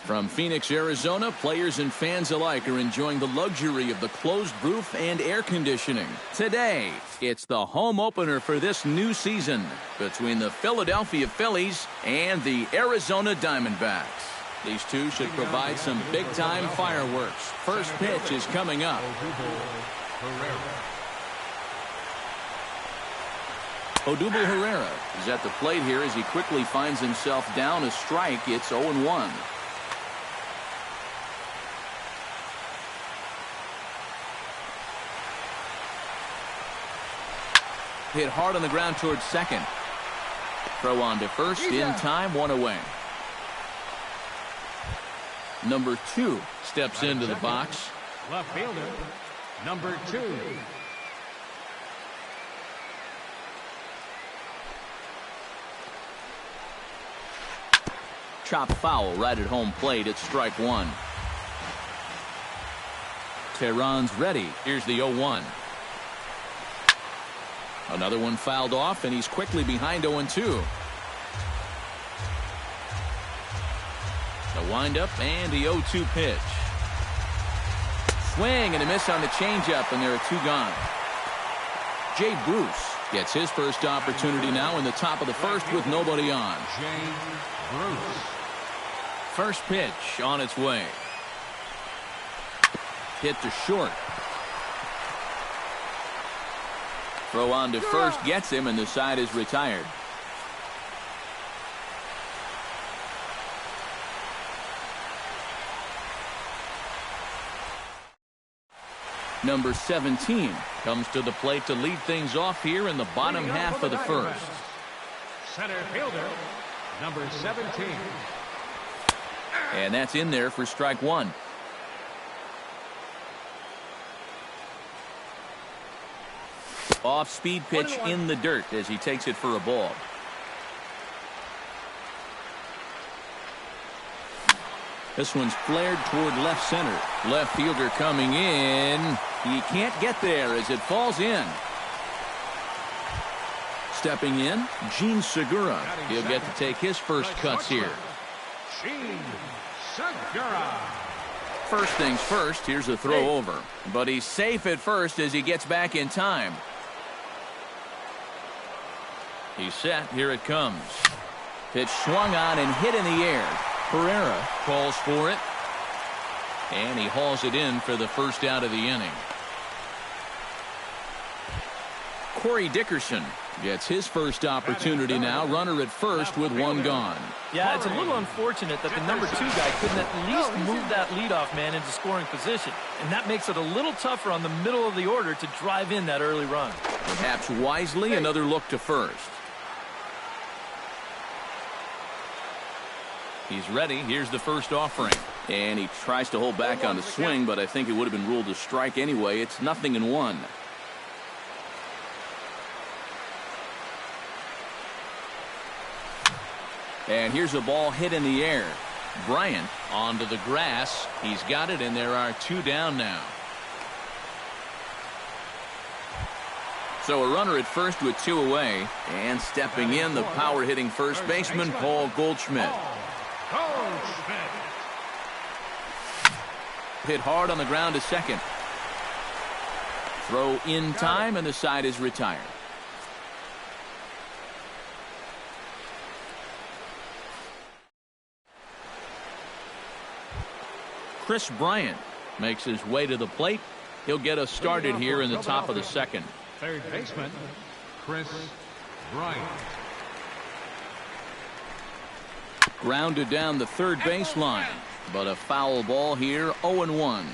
From Phoenix, Arizona, players and fans alike are enjoying the luxury of the closed roof and air conditioning. Today, it's the home opener for this new season between the Philadelphia Phillies and the Arizona Diamondbacks. These two should provide some big-time fireworks. First pitch is coming up. Odubel Herrera is at the plate here as he quickly finds himself down a strike. It's 0-1. Hit hard on the ground towards second. Throw on to first in time, one away. Number 2 steps into the box. Left fielder, number 2. Chop foul right at home plate. It's strike 1. Tehran's ready. Here's the 0-1. Another one fouled off, and he's quickly behind 0-2. The windup and the 0-2 pitch. Swing and a miss on the changeup, and there are 2 gone. Jay Bruce gets his first opportunity now in the top of the first with nobody on. Jay Bruce. First pitch on its way. Hit to short. Throw on to first gets him, and the side is retired. Number 17 comes to the plate to lead things off here in the bottom half of the first. Center fielder, number 17. And that's in there for strike 1. Off-speed pitch in the dirt as he takes it for a ball. This one's flared toward left center. Left fielder coming in. He can't get there as it falls in. Stepping in, Gene Segura. He'll get to take his first cuts here. Gene Segura. First things first, here's a throw over. But he's safe at first as he gets back in time. He's set. Here it comes. Pitch swung on and hit in the air. Herrera calls for it. And he hauls it in for the first out of the inning. Corey Dickerson gets his first opportunity now. Runner at first with 1 gone. Yeah, it's a little unfortunate that the number 2 guy couldn't at least move that leadoff man into scoring position. And that makes it a little tougher on the middle of the order to drive in that early run. Perhaps wisely, another look to first. He's ready. Here's the first offering. And he tries to hold back on the swing, but I think it would have been ruled a strike anyway. It's 0-1. And here's a ball hit in the air. Bryant onto the grass. He's got it, and there are 2 down now. So a runner at first with 2 away. And stepping in, the power-hitting first baseman, Paul Goldschmidt. Hit hard on the ground to second. Throw in time, and the side is retired. Chris Bryant makes his way to the plate. He'll get us started here in the top of the second. Third baseman, Chris Bryant. Grounded down the third baseline, but a foul ball here. 0-1.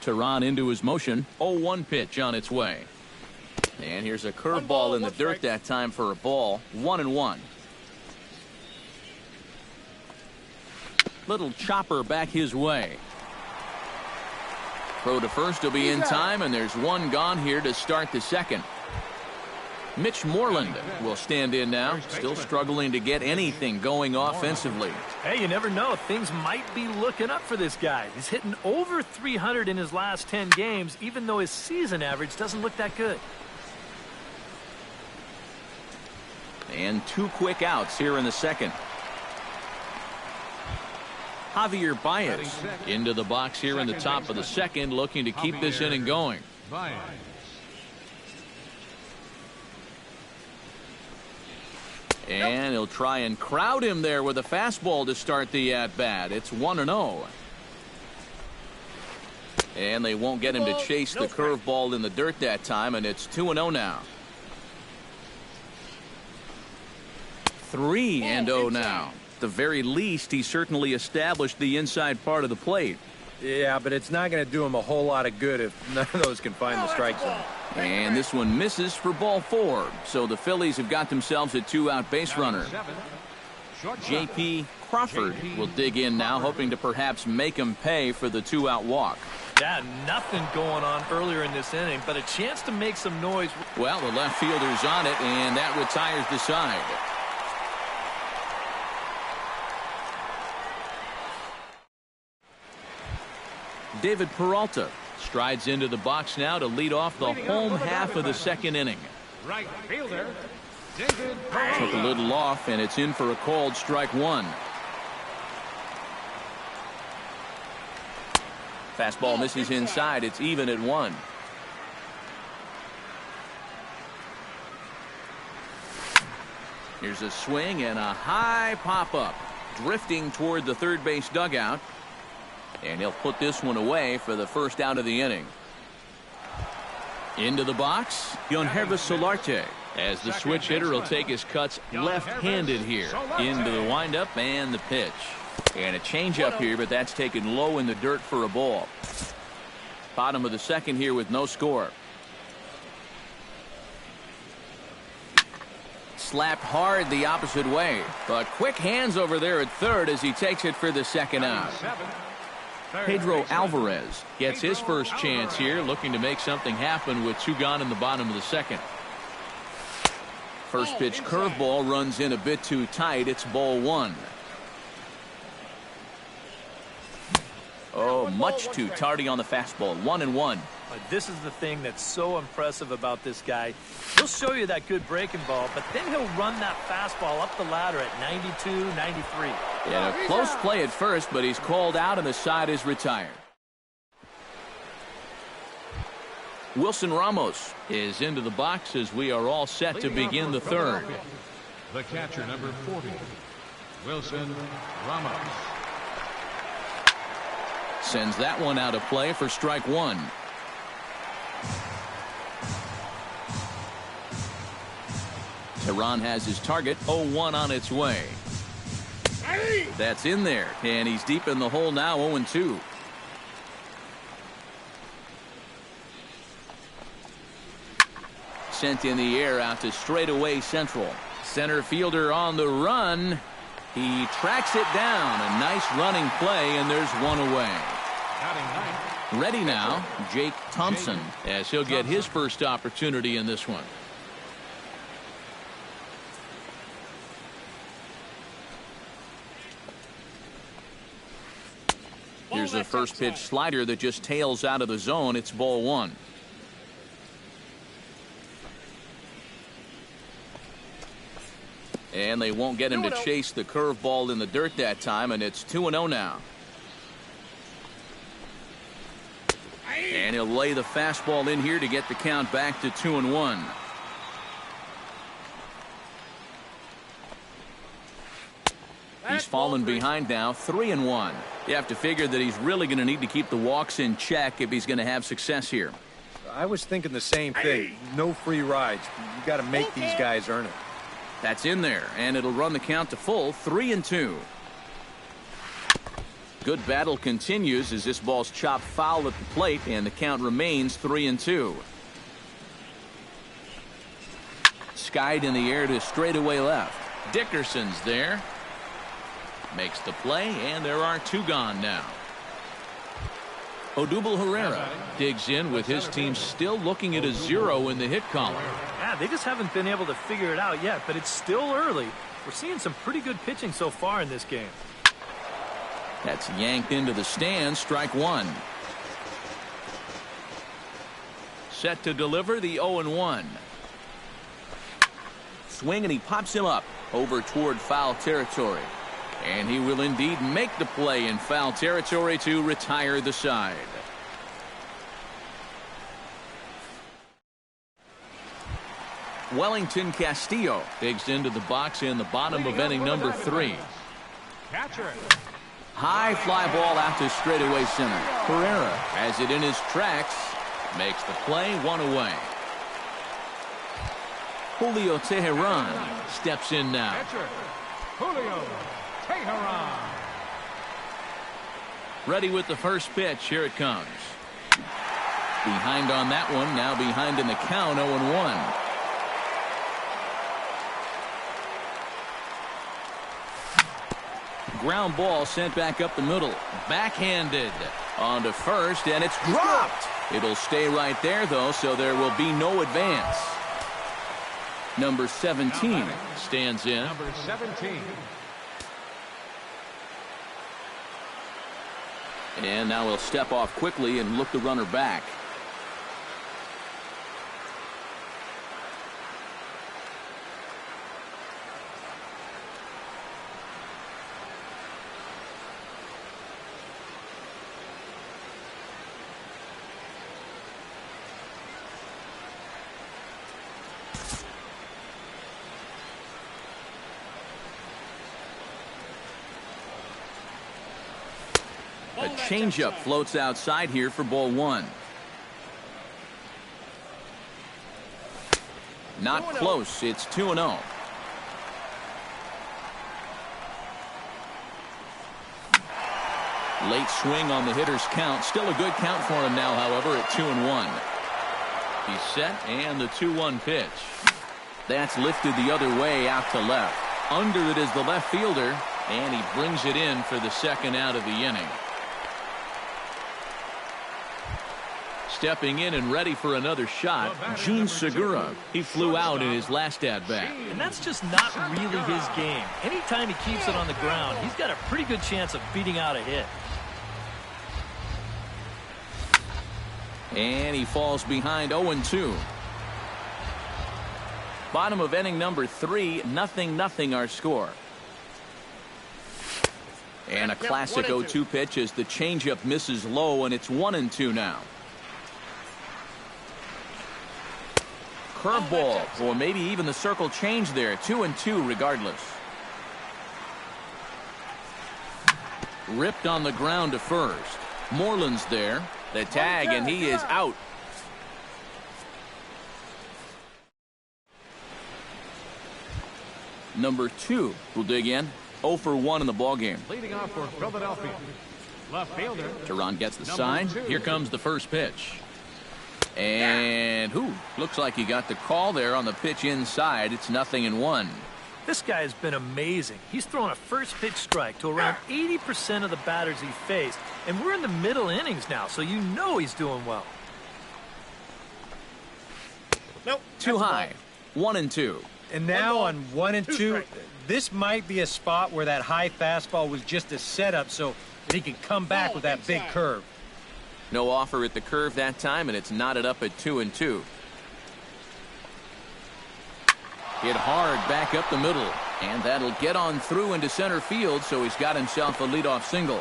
Tehran into his motion. 0-1 pitch on its way. And here's a curveball in the dirt that time for a ball. 1-1. Little chopper back his way. Throw to first will be in time, and there's 1 gone here to start the second. Mitch Moreland will stand in now, still struggling to get anything going offensively. Hey, you never know. Things might be looking up for this guy. He's hitting over 300 in his last 10 games, even though his season average doesn't look that good. And 2 quick outs here in the second. Javier Baez into the box here in the top of the second, looking to keep this inning going. Baez. And he'll try and crowd him there with a fastball to start the at-bat. It's 1-0. And they won't get him to chase the curveball in the dirt that time, and it's 2-0 now. 3-0 now. At the very least, he certainly established the inside part of the plate. Yeah, but it's not going to do him a whole lot of good if none of those can find the strike zone. And this one misses for ball 4. So the Phillies have got themselves a 2-out base runner. J.P. Crawford will dig in now, hoping to perhaps make him pay for the 2-out walk. Yeah, nothing going on earlier in this inning, but a chance to make some noise. Well, the left fielder's on it, and that retires the side. David Peralta strides into the box now to lead off the home half of the second inning. Right fielder, David Took a little off, and it's in for a called strike 1. Fastball misses inside. It's even at 1. Here's a swing and a high pop-up, drifting toward the third base dugout. And he'll put this one away for the first out of the inning. Into the box, Yangervis Solarte, as the switch hitter will take his cuts left-handed here. Into the windup and the pitch. And a changeup here, but that's taken low in the dirt for a ball. Bottom of the second here with no score. Slapped hard the opposite way, but quick hands over there at third as he takes it for the second out. Pedro Alvarez gets his first chance here, looking to make something happen with 2 gone in the bottom of the second. First pitch curveball runs in a bit too tight. It's ball 1. Oh, much too tardy on the fastball. 1-1. This is the thing that's so impressive about this guy. He'll show you that good breaking ball, but then he'll run that fastball up the ladder at 92, 93. Yeah, a close play at first, but he's called out and the side is retired. Wilson Ramos is into the box as we are all set to begin the third. The catcher, number 40, Wilson Ramos. Sends that one out of play for strike 1. Tehran has his target. 0-1 on its way. That's in there, and he's deep in the hole now. 0-2. Sent in the air out to straightaway central. Center fielder on the run. He tracks it down. A nice running play, and there's one away. Ready now, Jake Thompson, as he'll get his first opportunity in this one. Here's a first pitch slider that just tails out of the zone. It's ball 1. And they won't get him to chase the curveball in the dirt that time, and it's 2-0 now. And he'll lay the fastball in here to get the count back to 2-1. He's fallen behind now, 3-1. You have to figure that he's really going to need to keep the walks in check if he's going to have success here. I was thinking the same thing. No free rides. You got to make these guys earn it. That's in there, and it'll run the count to full, 3-2. Good battle continues as this ball's chopped foul at the plate, and the count remains 3-2. Skied in the air to straightaway left. Dickerson's there. Makes the play, and there are 2 gone now. Odubel Herrera digs in with his team still looking at a 0 in the hit column. Yeah, they just haven't been able to figure it out yet, but it's still early. We're seeing some pretty good pitching so far in this game. That's yanked into the stands, strike 1. Set to deliver the 0-1. Swing, and he pops him up over toward foul territory. And he will indeed make the play in foul territory to retire the side. Wellington Castillo digs into the box in the bottom of inning number 3. Catcher. High fly ball out to straightaway center. Pereira has it in his tracks. Makes the play, 1 away. Julio Teheran steps in now. Catcher. Julio Teheran. Ready with the first pitch. Here it comes. Behind on that one. Now behind in the count, 0-1. Ground ball sent back up the middle. Backhanded on to first, and it's dropped. It'll stay right there, though, so there will be no advance. Number 17 stands in. Number 17. And now he'll step off quickly and look the runner back. A changeup floats outside here for ball 1. Not close. It's 2-0. Late swing on the hitter's count. Still a good count for him now, however, at 2-1. He's set, and the 2-1 pitch. That's lifted the other way out to left. Under it is the left fielder, and he brings it in for the second out of the inning. Stepping in and ready for another shot, Jun Segura. He flew out in his last at-bat. And that's just not really his game. Anytime he keeps it on the ground, he's got a pretty good chance of beating out a hit. And he falls behind 0-2. Bottom of inning number 3, 0-0 our score. And a classic 0-2 pitch as the changeup misses low, and it's 1-2 now. Curveball, or maybe even the circle change there. 2-2 regardless. Ripped on the ground to first. Moreland's there. The tag, and he is out. Number 2 will dig in. 0 for 1 in the ballgame. Leading off for Philadelphia. Left fielder. Teheran gets the sign. Here comes the first pitch. And looks like he got the call there on the pitch inside. It's 0-1. This guy has been amazing. He's thrown a first pitch strike to around 80% of the batters he faced. And we're in the middle innings now, so you know he's doing well. Nope. Too high. 1-2. And now on 1-2, this might be a spot where that high fastball was just a setup so that he can come back with that big curve. No offer at the curve that time, and it's knotted up at 2-2. Hit hard back up the middle, and that'll get on through into center field, so he's got himself a leadoff single.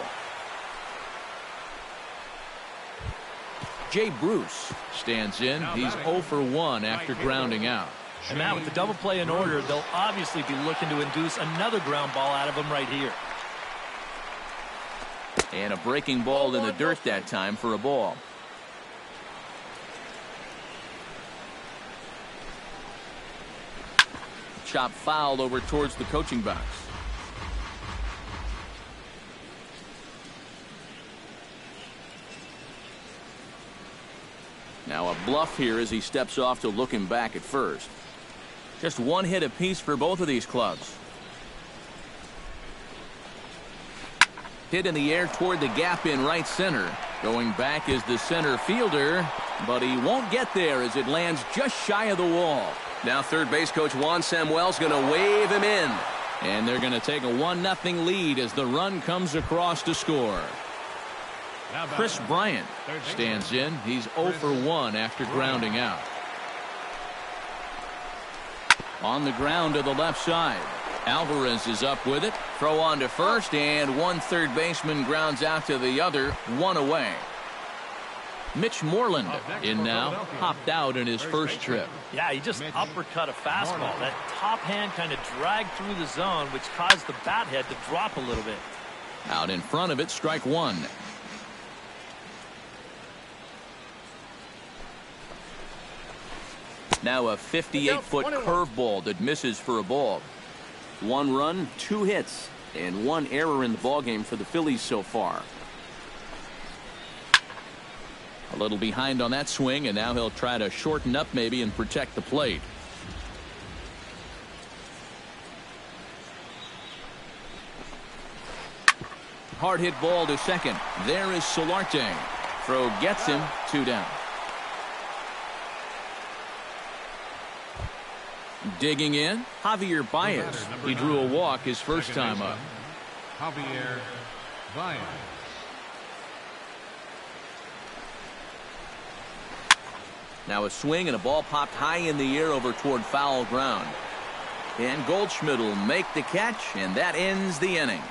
Jay Bruce stands in. He's 0 for 1 after grounding out. And now with the double play in order, they'll obviously be looking to induce another ground ball out of him right here. And a breaking ball in the dirt that time for a ball. Chop foul over towards the coaching box. Now a bluff here as he steps off to look him back at first. Just one hit apiece for both of these clubs. Hit in the air toward the gap in right center. Going back is the center fielder, but he won't get there as it lands just shy of the wall. Now third base coach Juan Samuel's going to wave him in. And they're going to take a 1-0 lead as the run comes across to score. Chris Bryant stands in. He's 0 for 1 after grounding out. On the ground to the left side. Alvarez is up with it. Throw on to first, and one third baseman grounds out to the other, one away. Mitch Moreland in now, hopped out in his first trip. Yeah, he just uppercut a fastball. That top hand kind of dragged through the zone, which caused the bat head to drop a little bit. Out in front of it, strike one. Now a 58-foot curveball that misses for a ball. 1 run, 2 hits, and 1 error in the ballgame for the Phillies so far. A little behind on that swing, and now he'll try to shorten up maybe and protect the plate. Hard hit ball to second. There is Solarte. Throw gets him, 2 down. Digging in, Javier Baez. He drew a walk his first time up. Javier Baez. Now a swing and a ball popped high in the air over toward foul ground. And Goldschmidt will make the catch, and that ends the inning.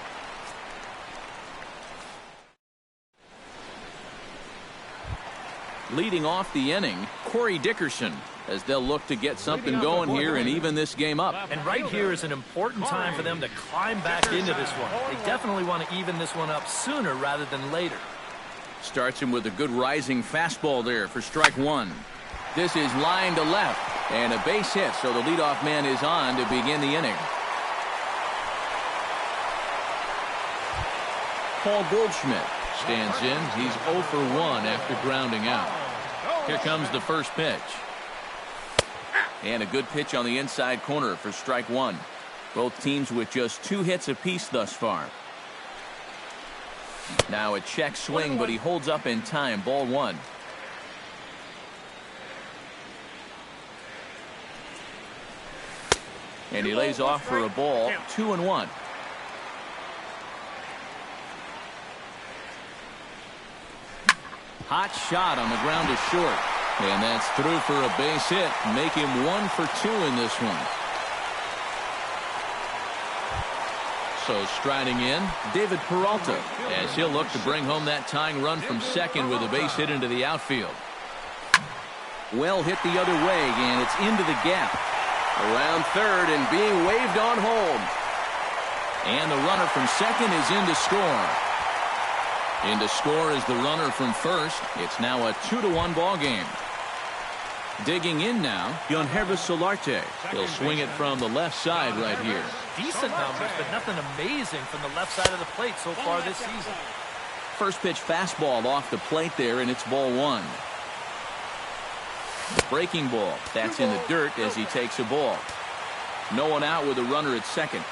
Leading off the inning, Corey Dickerson, as they'll look to get something going here and even this game up. And right here is an important time for them to climb back into this one. They definitely want to even this one up sooner rather than later. Starts him with a good rising fastball there for strike one. This is line to left, and a base hit, so the leadoff man is on to begin the inning. Paul Goldschmidt stands in. He's 0 for 1 after grounding out. Here comes the first pitch. And a good pitch on the inside corner for strike one. Both teams with just 2 hits apiece thus far. Now a check swing, but he holds up in time. Ball 1. And he lays off for a ball. 2-1. Hot shot on the ground to short. And that's through for a base hit. Make him 1 for 2 in this one. So striding in, David Peralta, as he'll look to bring home that tying run from second with a base hit into the outfield. Well hit the other way, and it's into the gap. Around third and being waved on home. And the runner from second is in to score. In to score is the runner from first. It's now a 2-1 ball game. Digging in now, Yangervis Solarte. He'll swing it from the left side right here. Decent numbers, but nothing amazing from the left side of the plate so far this season. First pitch fastball off the plate there, and it's ball 1. Breaking ball. That's in the dirt as he takes a ball. No one out with a runner at second.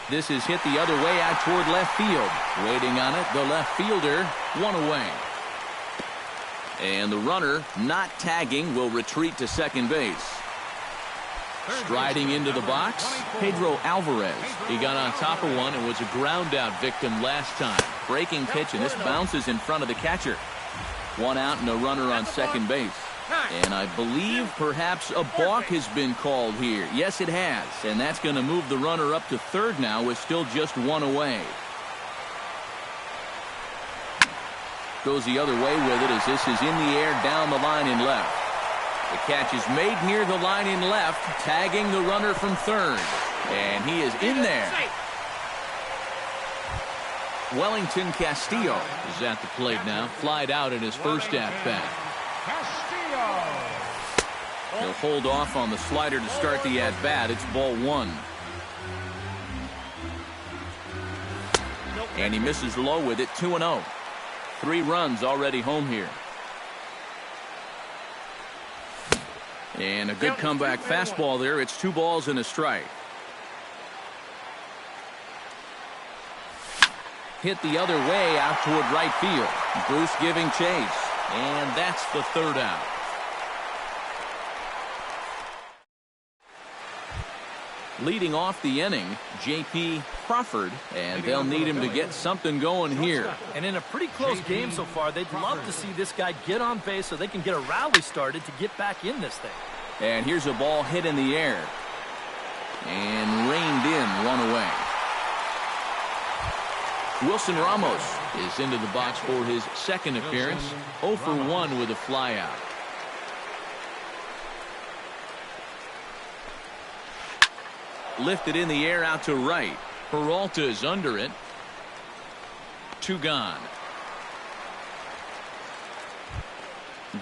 This is hit the other way out toward left field. Waiting on it, the left fielder, 1 away. And the runner, not tagging, will retreat to second base. Striding into the box, Pedro Alvarez. He got on top of one and was a ground out victim last time. Breaking pitch, and this bounces in front of the catcher. 1 out and a runner on second base. And I believe perhaps a balk has been called here. Yes, it has. And that's going to move the runner up to third now with still just 1 away. Goes the other way with it as this is in the air down the line in left. The catch is made near the line in left, tagging the runner from third. And he is in there. Wellington Castillo is at the plate now. Flied out in his first at-bat. He'll hold off on the slider to start the at-bat. It's ball 1. And he misses low with it, 2-0. 3 runs already home here. And a good comeback fastball there. It's 2 balls and a strike. Hit the other way out toward right field. Bruce giving chase. And that's the 3rd out. Leading off the inning, J.P. Crawford, and they'll need him to get something going here. And in a pretty close game so far, they'd love to see this guy get on base so they can get a rally started to get back in this thing. And here's a ball hit in the air. and reined in one away. Wilson Ramos is into the box for his second appearance. 0 for 1 with a flyout. Lifted in the air out to right. Peralta is under it. 2 gone.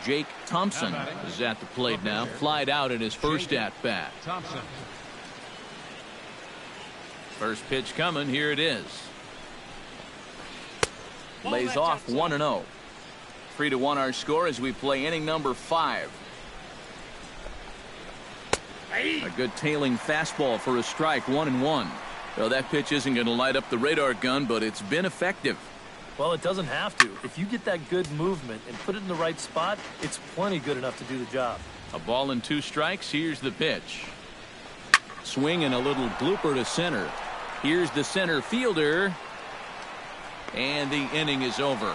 Jake Thompson is at the plate now. Flied out in his first at-bat. First pitch coming. Here it is. Lays off 1-0. 3-1 our score as we play inning number 5. A good tailing fastball for a strike. 1-1. Well, that pitch isn't going to light up the radar gun, but it's been effective. Well, it doesn't have to. If you get that good movement and put it in the right spot, it's plenty good enough to do the job. A ball and 2 strikes. Here's the pitch. Swing and a little blooper to center. Here's the center fielder. And the inning is over.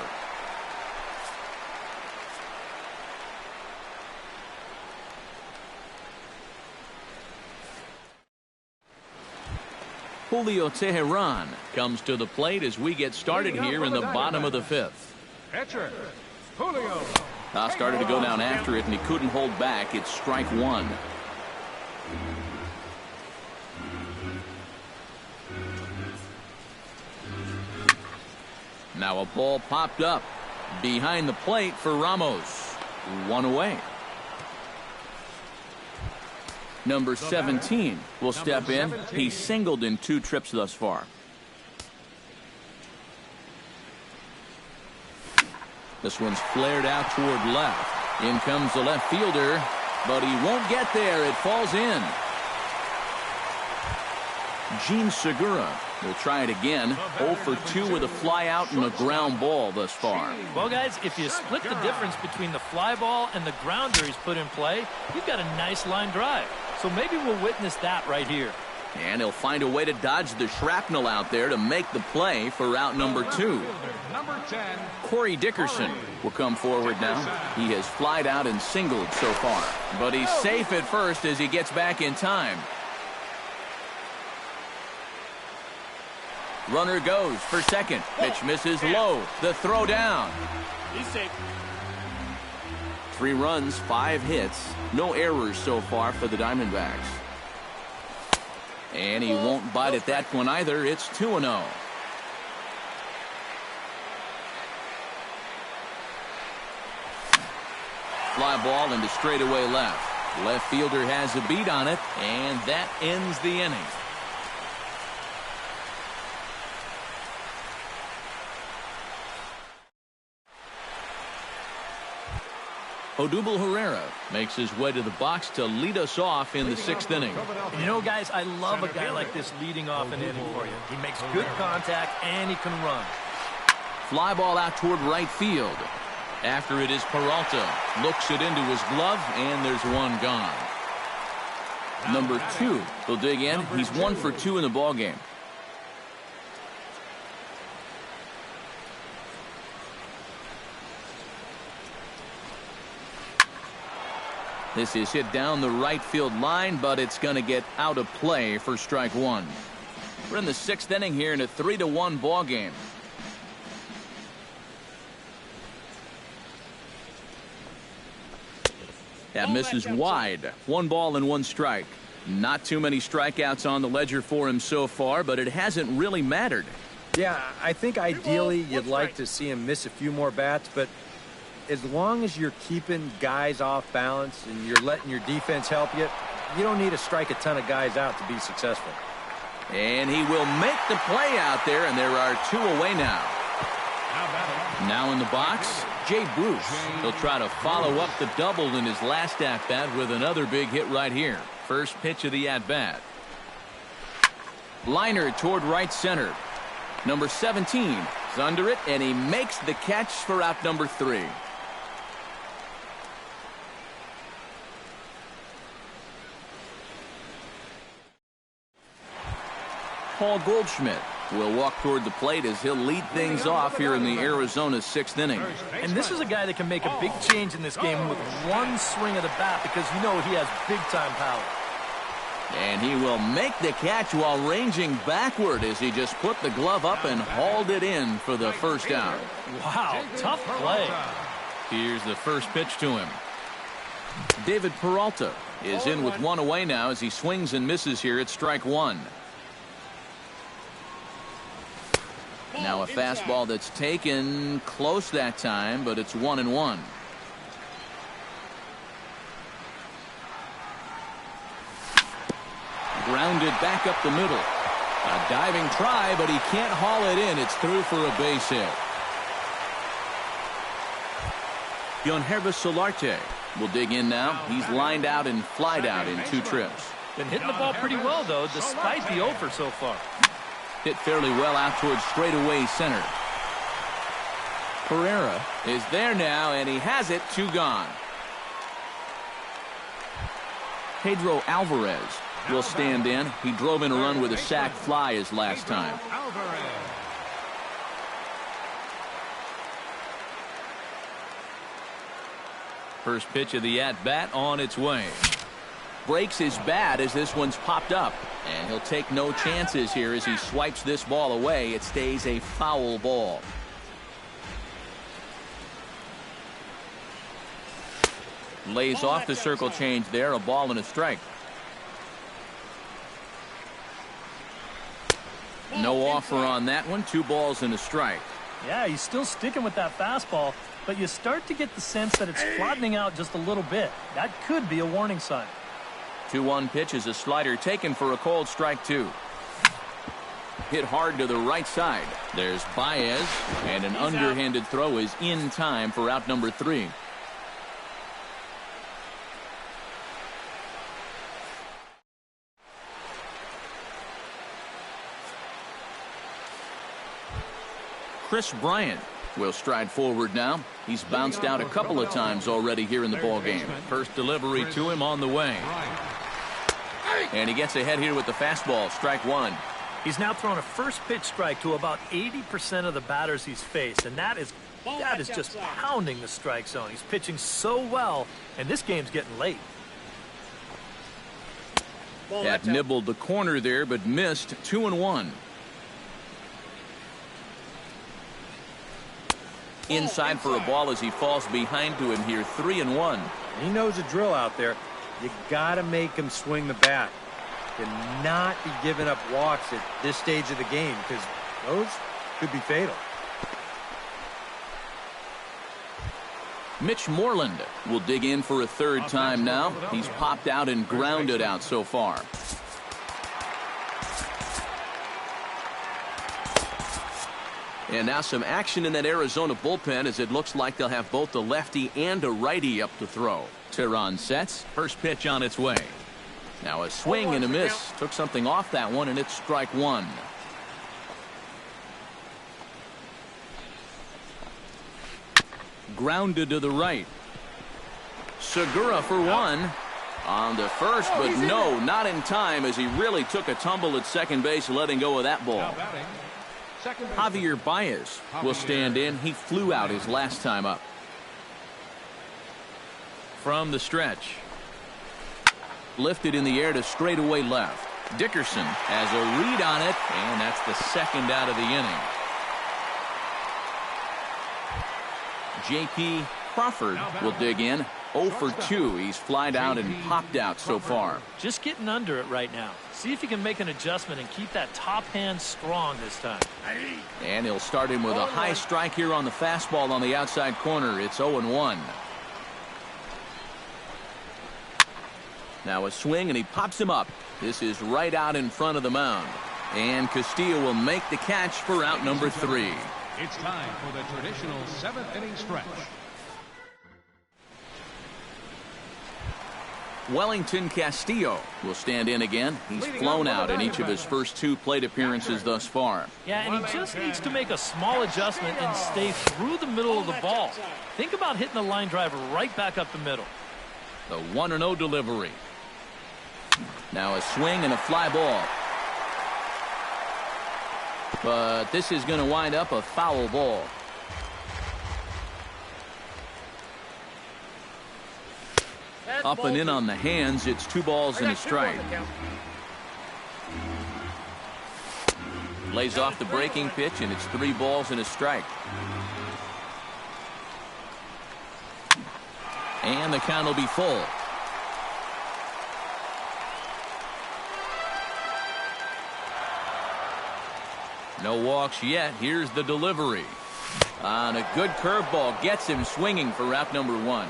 Julio Teheran comes to the plate as we get started here in the bottom of the 5th. Catcher, Julio. Started to go down after it, and he couldn't hold back. It's strike 1. Now a ball popped up behind the plate for Ramos. 1 away. Number 17 will step in. He's singled in 2 trips thus far. This one's flared out toward left. In comes the left fielder, but he won't get there. It falls in. Gene Segura will try it again. 0 for 2 with a fly out and a ground ball thus far. Well, guys, if you split the difference between the fly ball and the grounder he's put in play, you've got a nice line drive. So maybe we'll witness that right here. And he'll find a way to dodge the shrapnel out there to make the play for route number 2. Number 10. Corey Dickerson will come forward now. He has flied out and singled so far. But he's safe at first as he gets back in time. Runner goes for second. Pitch misses low. The throw down. He's safe. 3 runs, 5 hits. No errors so far for the Diamondbacks. And he won't bite at that one either. It's 2-0. Fly ball into straightaway left. Left fielder has a beat on it, and that ends the inning. Odubel Herrera makes his way to the box to lead us off in the 6th inning. And you know, guys, I love a guy like this leading off an inning for you. He makes good contact and he can run. Fly ball out toward right field. After it is Peralta. Looks it into his glove, and there's one gone. Number 2 will dig in. He's 1 for 2 in the ballgame. This is hit down the right field line, but it's going to get out of play for strike 1. We're in the 6th inning here in a 3-1 ball game. That misses wide. 1 ball and 1 strike. Not too many strikeouts on the ledger for him so far, but it hasn't really mattered. Yeah, I think ideally you'd like to see him miss a few more bats, but as long as you're keeping guys off balance and you're letting your defense help you, you don't need to strike a ton of guys out to be successful. And he will make the play out there, and there are 2 away now. Now in the box, Jay Bruce. He'll try to follow up the double in his last at-bat with another big hit right here. First pitch of the at-bat. Liner toward right center. Number 17 is under it, and he makes the catch for out number 3. Paul Goldschmidt will walk toward the plate as he'll lead things off here in the Arizona 6th inning. And this is a guy that can make a big change in this game with one swing of the bat because you know he has big-time power. And he will make the catch while ranging backward as he just put the glove up and hauled it in for the first down. Wow, tough play. Here's the first pitch to him. David Peralta is in with one away now as he swings and misses here at strike one. Now a fastball that's taken close that time, but it's 1-1. Grounded back up the middle. A diving try, but he can't haul it in. It's through for a base hit. Yonhervis Solarte will dig in now. He's lined out and flied out in 2 trips. Been hitting the ball pretty well, though, despite the offer so far. Hit fairly well out towards straightaway center. Pereira is there now, and he has it. 2 gone. Pedro Alvarez will stand in. He drove in a run with a sac fly his last time. First pitch of the at-bat on its way. Breaks his bat as this one's popped up. And he'll take no chances here as he swipes this ball away. It stays a foul ball. Lays off the circle change there. A ball and a strike. No offer on that one. 2 balls and a strike. Yeah, he's still sticking with that fastball, but you start to get the sense that it's flattening out just a little bit. That could be a warning sign. 2-1 pitch is a slider taken for a cold strike 2. Hit hard to the right side. There's Baez, and an underhanded throw is in time for out number 3. Chris Bryant will stride forward now. He's bounced out a couple of times already here in the ball game. First delivery to him on the way. And he gets ahead here with the fastball. Strike 1. He's now thrown a first pitch strike to about 80% of the batters he's faced, and that is just pounding the strike zone. He's pitching so well, and this game's getting late. That nibbled the corner there, but missed. 2-1. Inside for a ball as he falls behind to him here. 3-1. He knows the drill out there. You got to make him swing the bat. Cannot be giving up walks at this stage of the game because those could be fatal. Mitch Moreland will dig in for a 3rd time now. He's popped out and grounded out so far. And now some action in that Arizona bullpen as it looks like they'll have both a lefty and a righty up to throw. Teheran sets. First pitch on its way. Now a swing and a miss. Took something off that one, and it's strike 1. Grounded to the right. Segura for 1. On the first, but no, not in time as he really took a tumble at second base, letting go of that ball. Javier Baez will stand in. He flew out his last time up. From the stretch. Lifted in the air to straightaway left. Dickerson has a read on it, and that's the 2nd out of the inning. J.P. Crawford will dig in. 0 for 2. He's flied out and popped out so far. Just getting under it right now. See if you can make an adjustment and keep that top hand strong this time. And he'll start him with a high strike here on the fastball on the outside corner. It's 0-1. Now a swing, and he pops him up. This is right out in front of the mound. And Castillo will make the catch for out number 3. It's time for the traditional 7th inning stretch. Wellington Castillo will stand in again. He's flown out in each of his first 2 plate appearances thus far. Yeah, and he just needs to make a small adjustment and stay through the middle of the ball. Think about hitting the line drive right back up the middle. The 1-0 delivery. Now a swing and a fly ball. But this is going to wind up a foul ball. Up and in on the hands, it's 2 balls and a strike. Lays off the breaking pitch, and it's 3 balls and a strike. And the count will be full. No walks yet. Here's the delivery. And a good curveball gets him swinging for wrap number 1.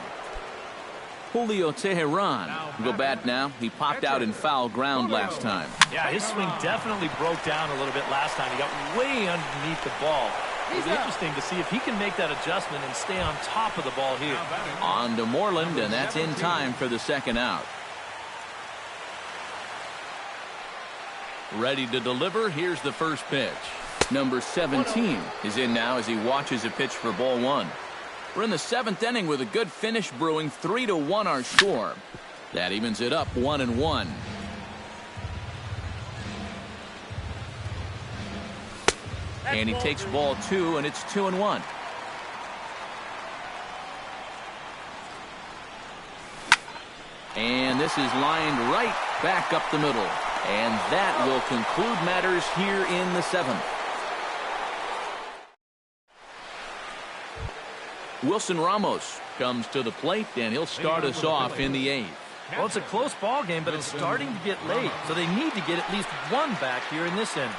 Julio Teheran will go bat now. He popped out in foul ground last time. Yeah, his swing definitely broke down a little bit last time. He got way underneath the ball. It'll be interesting to see if he can make that adjustment and stay on top of the ball here. On to Moreland, and that's in time for the second out. Ready to deliver. Here's the first pitch. Number 17 is in now as he watches a pitch for ball 1. We're in the 7th inning with a good finish brewing. 3-1 our score. That evens it up 1-1. And he takes ball 2, and it's 2-1. And this is lined right back up the middle. And that will conclude matters here in the 7th. Wilson Ramos comes to the plate, and he'll start us off in the 8th. Well, it's a close ball game, but it's starting to get late, so they need to get at least 1 back here in this inning.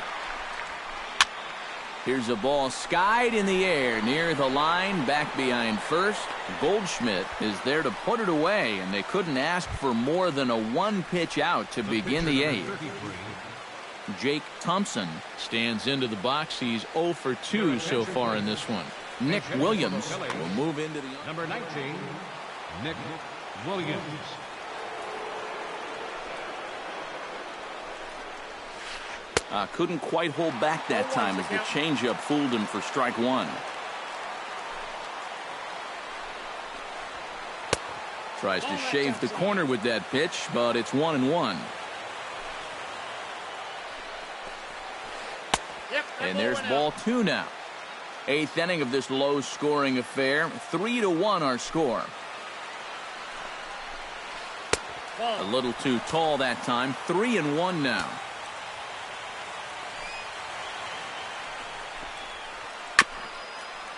Here's a ball skied in the air near the line, back behind first. Goldschmidt is there to put it away, and they couldn't ask for more than a 1-pitch out to begin the 8th. Jake Thompson stands into the box. He's 0 for 2 so far in this one. Nick Williams will move into the number 19, Nick Williams. Couldn't quite hold back that time as the changeup fooled him for strike 1. Tries to shave the corner with that pitch, but it's 1-1. And there's ball 2 now. 8th inning of this low-scoring affair. 3-1 our score. A little too tall that time. 3-1 now.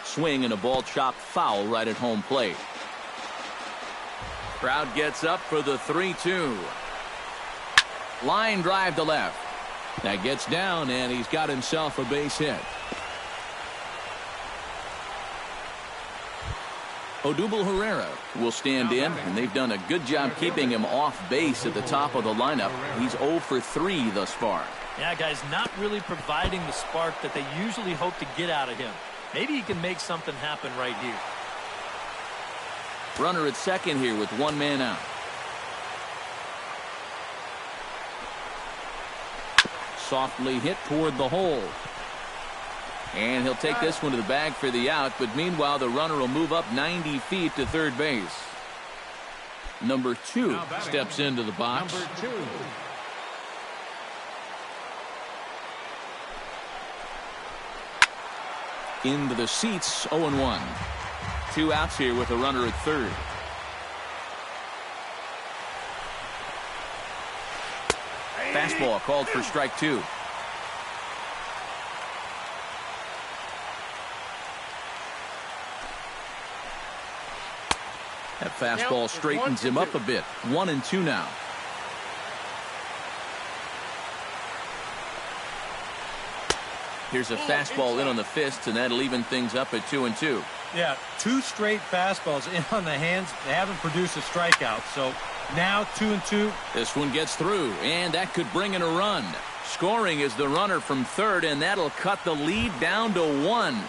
Swing and a ball chopped foul right at home plate. Crowd gets up for the 3-2. Line drive to left. That gets down, and he's got himself a base hit. Odubel Herrera will stand in, and they've done a good job keeping him off base at the top of the lineup. He's 0 for 3 thus far. Yeah, guys, not really providing the spark that they usually hope to get out of him. Maybe he can make something happen right here. Runner at second here with 1 man out. Softly hit toward the hole. And he'll take this one to the bag for the out, but meanwhile the runner will move up 90 feet to third base. Number 2 steps into the box. Number 2. Into the seats, 0-1. 2 outs here with a runner at third. Fastball called for strike 2. That fastball straightens him up a bit. 1-2 now. Here's a fastball in on the fist, and that'll even things up at 2-2. Yeah, 2 straight fastballs in on the hands. They haven't produced a strikeout, so now 2-2. This one gets through, and that could bring in a run. Scoring is the runner from third, and that'll cut the lead down to 1.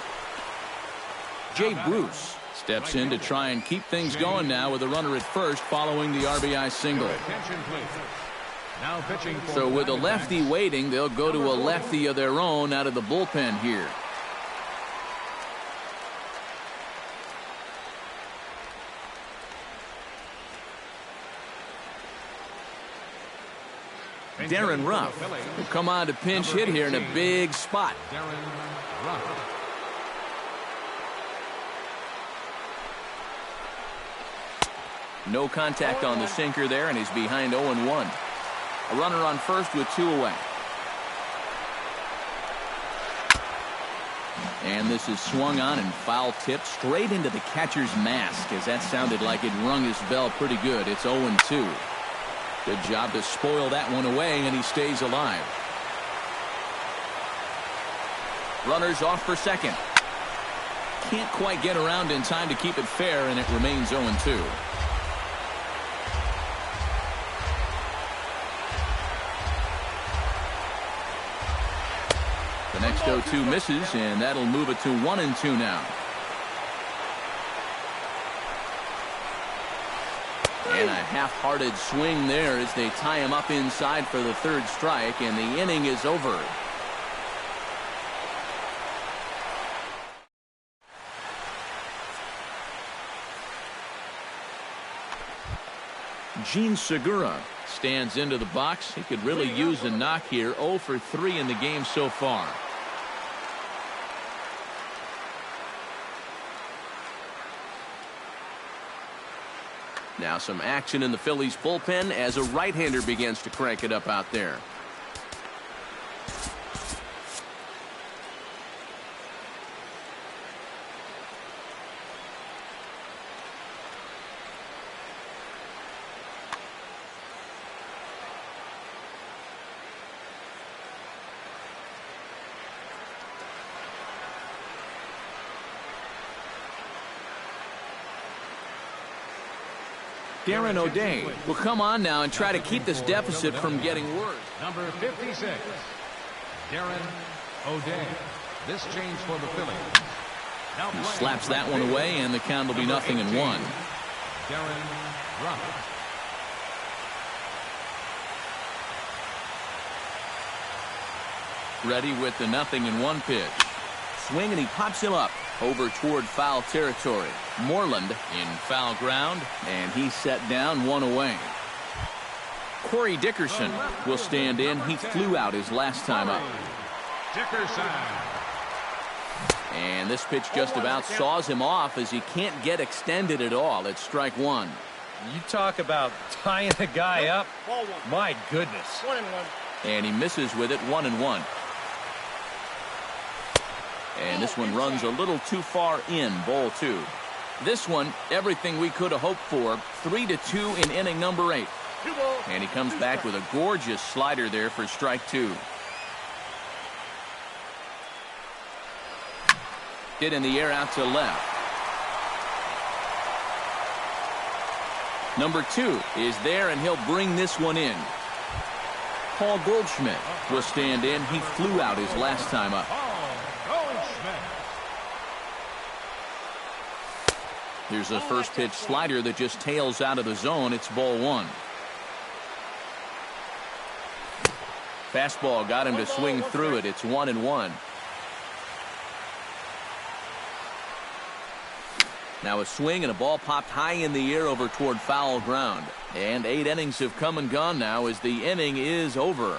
Jay Bruce steps in to try and keep things going now with a runner at first following the RBI single. Now pitching for so with a lefty waiting, they'll go to a lefty of their own out of the bullpen here. Darren Ruff will come on to pinch hit here in a big spot. Darren Ruff. No contact on the sinker there, and he's behind 0-1. A runner on first with 2 away. And this is swung on and foul tipped straight into the catcher's mask, as that sounded like it rung his bell pretty good. It's 0-2. Good job to spoil that one away, and he stays alive. Runners off for second. Can't quite get around in time to keep it fair, and it remains 0-2. The next 0-2 misses, and that'll move it to 1-2 now. And a half-hearted swing there as they tie him up inside for the 3rd strike, and the inning is over. Gene Segura stands into the box. He could really use a knock here. 0 for 3 in the game so far. Now some action in the Phillies bullpen as a right-hander begins to crank it up out there. Darren O'Day will come on now and try to keep this deficit from getting worse. Number 56, Darren O'Day. This change for the Phillies. He slaps that one away, and the count will be 0-1. Darren Ruff. Ready with the 0-1 pitch. Swing, and he pops him up over toward foul territory. Moreland in foul ground, and he's set down 1 away. Corey Dickerson will stand in. He flew out his last time up. Dickerson. And this pitch just about saws him off as he can't get extended at all. It's strike 1. You talk about tying a guy up. My goodness. 1-1. And he misses with it. 1-1. And this one runs a little too far in. Ball 2. This one, everything we could have hoped for. 3-2 in inning number 8. And he comes back with a gorgeous slider there for strike 2. Hit in the air out to left. Number 2 is there, and he'll bring this one in. Paul Goldschmidt will stand in. He flew out his last time up. Here's a first pitch slider that just tails out of the zone. It's ball 1. Fastball got him to swing through it. It's 1-1. Now a swing and a ball popped high in the air over toward foul ground. And 8 innings have come and gone now as the inning is over.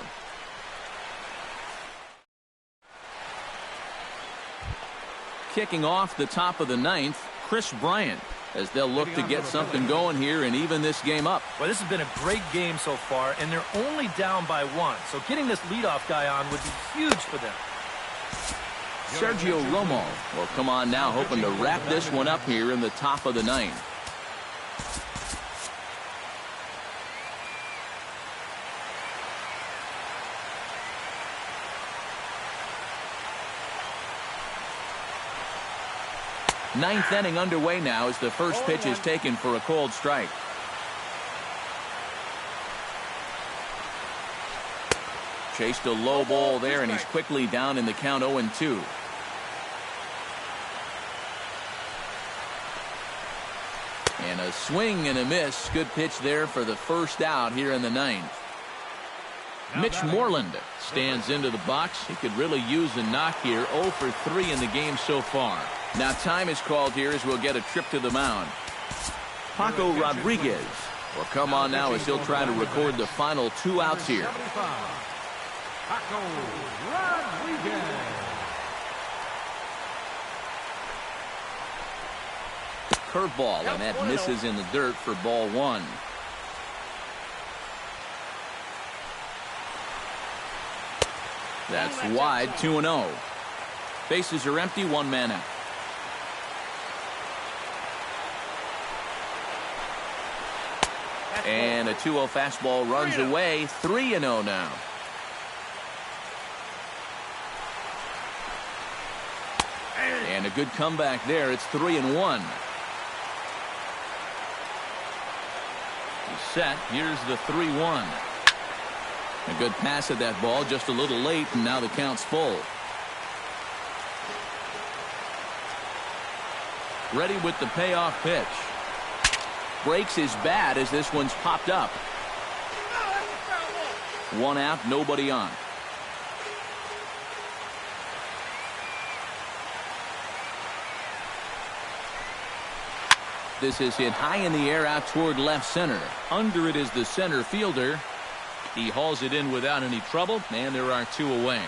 Kicking off the top of the 9th, Chris Bryant, as they'll look to get something going here and even this game up. Well, this has been a great game so far, and they're only down by 1. So getting this leadoff guy on would be huge for them. Sergio Romo will come on now, hoping to wrap this one up here in the top of the 9th. Ninth inning underway now as the first pitch is taken for a cold strike. Chased a low ball there, and he's quickly down in the count 0-2. And a swing and a miss. Good pitch there for the first out here in the 9th. Mitch Moreland stands into the box. He could really use a knock here. 0 for 3 in the game so far. Now time is called here as we'll get a trip to the mound. Paco Rodriguez will come on now as he'll try to record the final 2 outs here. Paco Rodriguez. curveball, and that misses in the dirt for ball one. That's wide, 2-0. Bases are empty, one man out. And a 2-0 fastball runs away, 3-0 now. And a good comeback there. It's 3-1. He's set. Here's the 3-1. A good pass at that ball, just a little late, and now the count's full. Ready with the payoff pitch. Breaks his bat as this one's popped up. One out, nobody on. This is hit high in the air out toward left center. Under it is the center fielder. He hauls it in without any trouble, and there are two away.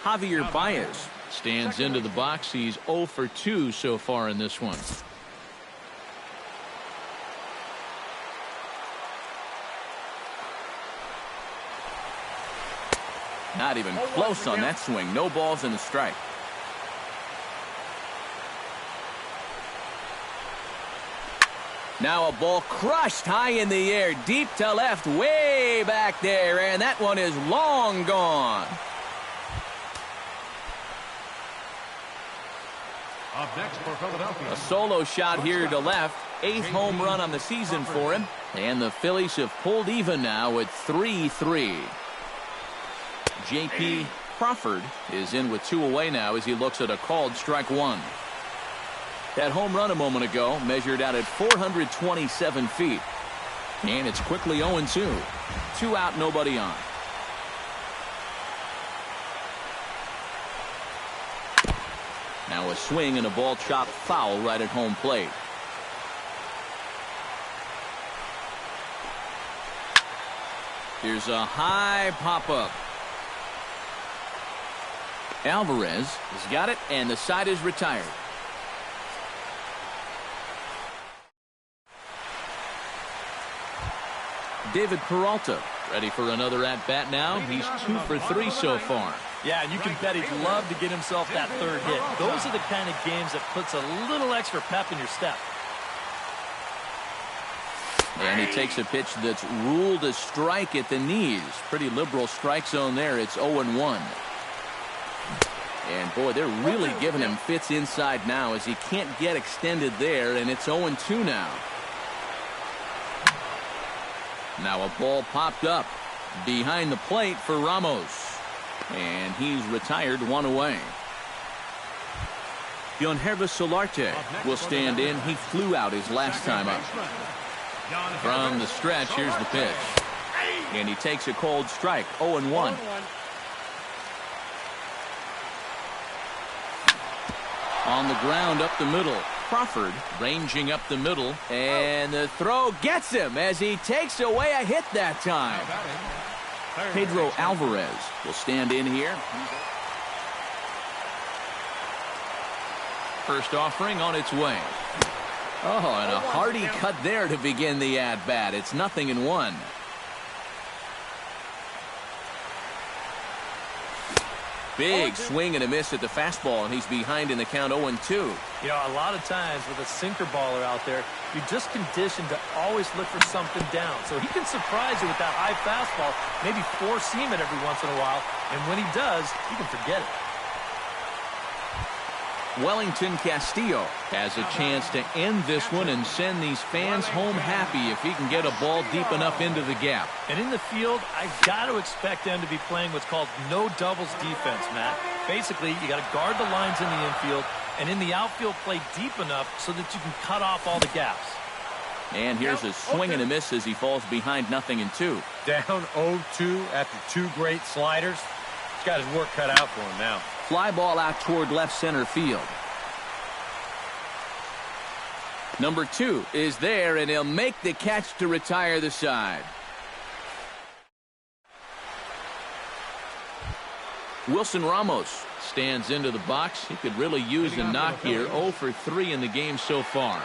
Javier Baez stands into the box. He's 0 for 2 so far in this one. Not even close on that swing. No balls and a strike. Now a ball crushed high in the air, deep to left, way back there, and that one is long gone. Up next for Philadelphia. A solo shot here to left. 8th home run on the season for him. And the Phillies have pulled even now at 3-3. J.P. Crawford is in with 2 away now as he looks at a called strike one. That home run a moment ago measured out at 427 feet. And it's quickly 0-2. 2 out, nobody on. Now a swing and a ball chopped foul right at home plate. Here's a high pop-up. Alvarez has got it, and the side is retired. David Peralta ready for another at-bat now. He's 2 for 3 so far. Yeah, and you can bet he'd love to get himself that third hit. Those are the kind of games that puts a little extra pep in your step. And he takes a pitch that's ruled a strike at the knees. Pretty liberal strike zone there. It's 0-1. And boy, they're really giving him fits inside now as he can't get extended there, and it's 0-2 now. Now a ball popped up behind the plate for Ramos. And he's retired, 1 away. Yonhervis Solarte will stand in. He flew out his last time up. From the stretch, here's the pitch. And he takes a cold strike, 0-1. On the ground up the middle. Crawford ranging up the middle, and the throw gets him as he takes away a hit that time. Pedro Alvarez will stand in here. First offering on its way. Oh, and a hearty cut there to begin the at-bat. It's 0-1. Big swing and a miss at the fastball, and he's behind in the count 0-2. You know, a lot of times with a sinker baller out there, you're just conditioned to always look for something down. So he can surprise you with that high fastball, maybe four-seam it every once in a while, and when he does, you can forget it. Wellington Castillo has a chance to end this one and send these fans home happy if he can get a ball deep enough into the gap. And in the field, I've got to expect them to be playing what's called no doubles defense, Matt. Basically, you got to guard the lines in the infield, and in the outfield, play deep enough so that you can cut off all the gaps. And here's a swing and a miss as he falls behind 0-2. Down 0-2 after 2 great sliders. He's got his work cut out for him now. Fly ball out toward left center field. Number 2 is there, and he'll make the catch to retire the side. Wilson Ramos stands into the box. He could really use a knock here. 0 for 3 in the game so far.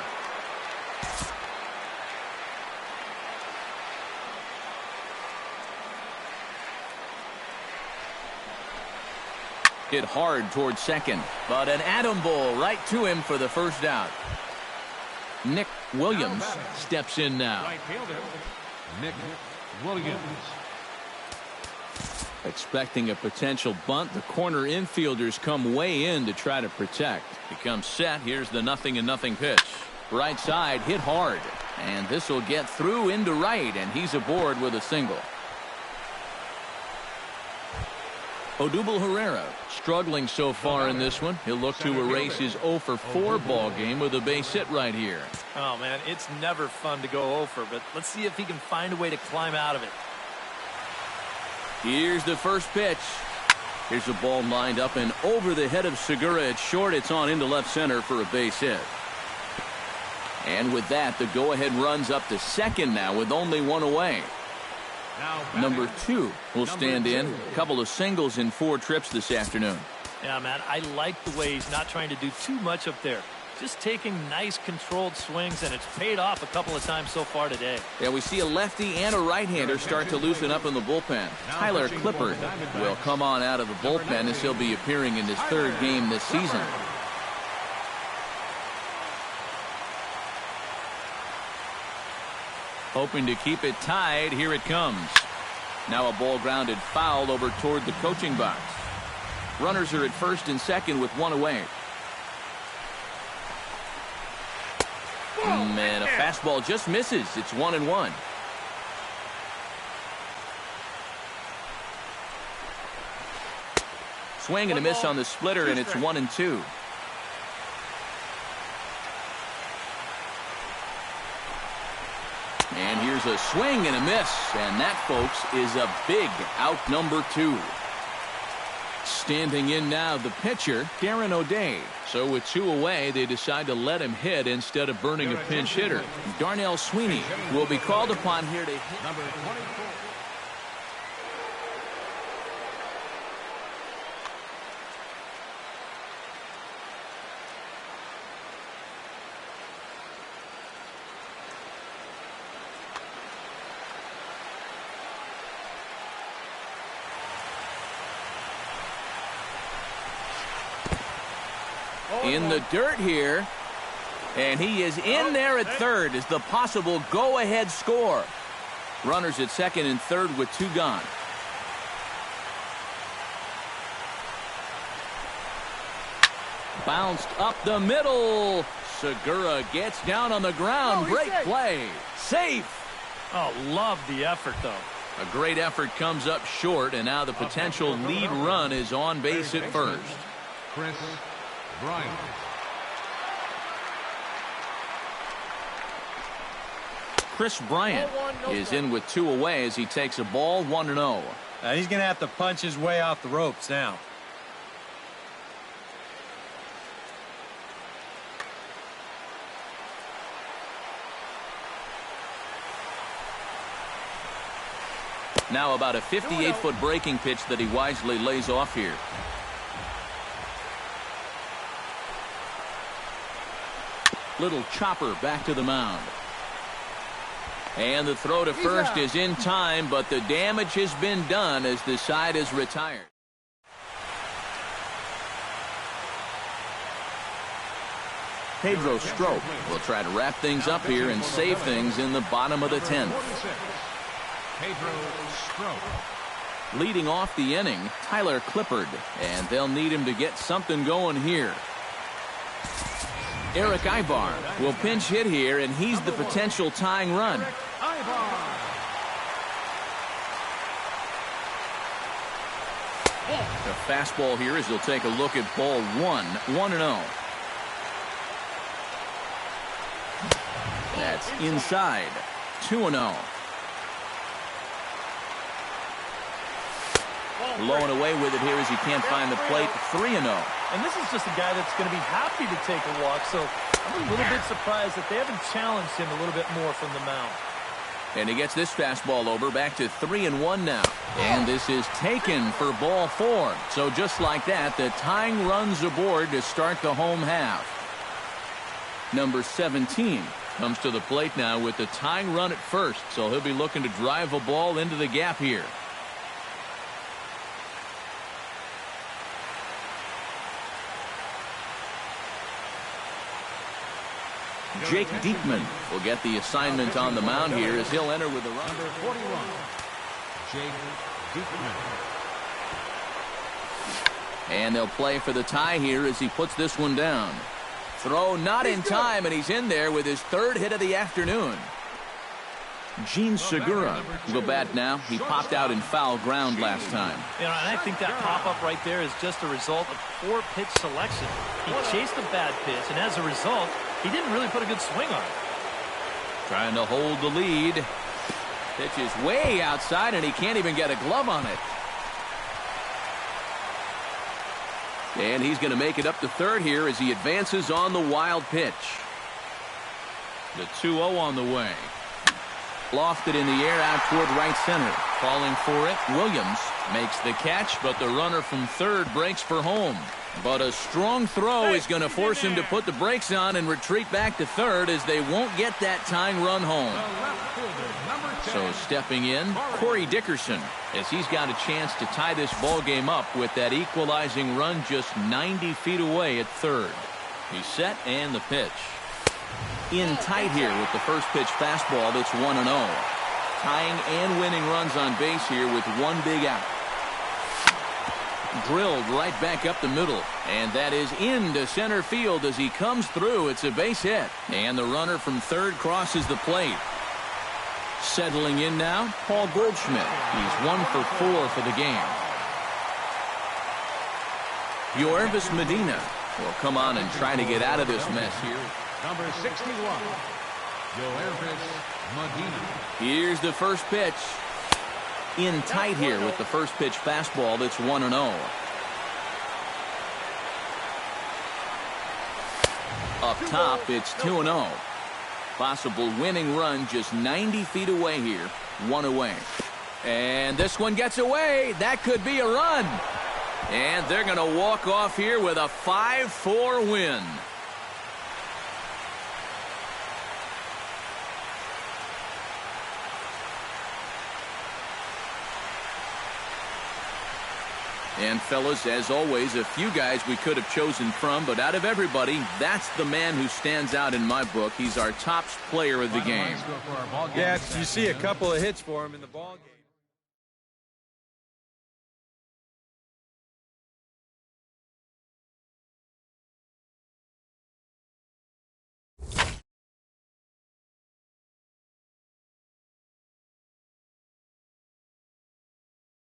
Hit hard towards second, but an atom ball right to him for the first out. Nick Williams steps in now. Right fielder, Nick Williams. Expecting a potential bunt, the corner infielders come way in to try to protect. He comes set. Here's the 0-0 pitch. Right side hit hard, and this will get through into right, and he's aboard with a single. Odubel Herrera struggling so far in this one. He'll look to erase his 0 for 4 ball game with a base hit right here. Oh, man, it's never fun to go 0 for, but let's see if he can find a way to climb out of it. Here's the first pitch. Here's a ball lined up and over the head of Segura at short. It's on into left center for a base hit. And with that, the go-ahead runs up to second now with only one away. Number 2 will stand in. A couple of singles in 4 trips this afternoon. Yeah, man, I like the way he's not trying to do too much up there. Just taking nice controlled swings, and it's paid off a couple of times so far today. Yeah, we see a lefty and a right-hander start to loosen up in the bullpen. Tyler Clippard will come on out of the bullpen as he'll be appearing in his 3rd game this season. Hoping to keep it tied. Here it comes. Now a ball grounded foul over toward the coaching box. Runners are at first and second with one away. And a fastball just misses. It's 1-1. Swing and a miss on the splitter, and it's 1-2. And here's a swing and a miss, and that, folks, is a big out number 2. Standing in now, the pitcher, Darren O'Day. So with 2 away, they decide to let him hit instead of burning a pinch hitter. Darnell Sweeney will be called upon here to hit. Number 24. In the dirt here, and he is in there at third as the possible go-ahead score. Runners at second and third with 2 gone. Bounced up the middle. Segura gets down on the ground. Great play. Safe. Oh, love the effort, though. A great effort comes up short, and now the potential lead run is on base at first. Chris Bryant. Chris Bryant is in with 2 away as he takes a ball 1-0. He's going to have to punch his way off the ropes now. Now about a 58-foot breaking pitch that he wisely lays off here. Little chopper back to the mound. And the throw to first is in time, but the damage has been done as the side is retired. Pedro Strop will try to wrap things up here and save things in the bottom of the 10th. Pedro Strop. Leading off the inning, Tyler Clippard, and they'll need him to get something going here. Eric Ibar will pinch hit here, and he's the potential tying run. The fastball here as he'll take a look at ball 1, 1-0. That's inside, 2-0. Low and away with it here as he can't find the plate, 3-0. And this is just a guy that's going to be happy to take a walk, so I'm a little bit surprised that they haven't challenged him a little bit more from the mound. And he gets this fastball over, back to 3-1 now. And this is taken for ball 4. So just like that, the tying runs aboard to start the home half. Number 17 comes to the plate now with the tying run at first. So he'll be looking to drive a ball into the gap here. Jake Diekman will get the assignment on the mound here as he'll enter with a run. Number 41, Jake Diekman. And they'll play for the tie here as he puts this one down. Throw not in time, and he's in there with his 3rd hit of the afternoon. Gene Segura will bat now. He popped out in foul ground last time. You know, and I think that pop-up right there is just a result of poor pitch selection. He chased a bad pitch, and as a result, he didn't really put a good swing on it. Trying to hold the lead. Pitch is way outside, and he can't even get a glove on it. And he's going to make it up to 3rd here as he advances on the wild pitch. The 2-0 on the way. Lofted in the air out toward right center. Calling for it, Williams makes the catch, but the runner from 3rd breaks for home. But a strong throw is going to force him to put the brakes on and retreat back to 3rd as they won't get that tying run home. So stepping in, Corey Dickerson, as he's got a chance to tie this ball game up with that equalizing run just 90 feet away at 3rd. He's set and the pitch. In tight here with the first pitch fastball that's 1-0. Tying and winning runs on base here with one big out. Drilled right back up the middle, and that is into center field as he comes through. It's a base hit, and the runner from 3rd crosses the plate. Settling in now, Paul Goldschmidt. He's 1 for 4 for the game. Yorvis Medina will come on and try to get out of this mess here. Number 61, Yorvis Medina. Here's the first pitch. In tight here with the first pitch fastball that's 1-0. Up top, it's 2-0. Possible winning run just 90 feet away here. 1 away. And this one gets away. That could be a run. And they're going to walk off here with a 5-4 win. And fellas, as always, a few guys we could have chosen from, but out of everybody, that's the man who stands out in my book. He's our top player of the game. Yeah, you see a couple of hits for him in the ball game.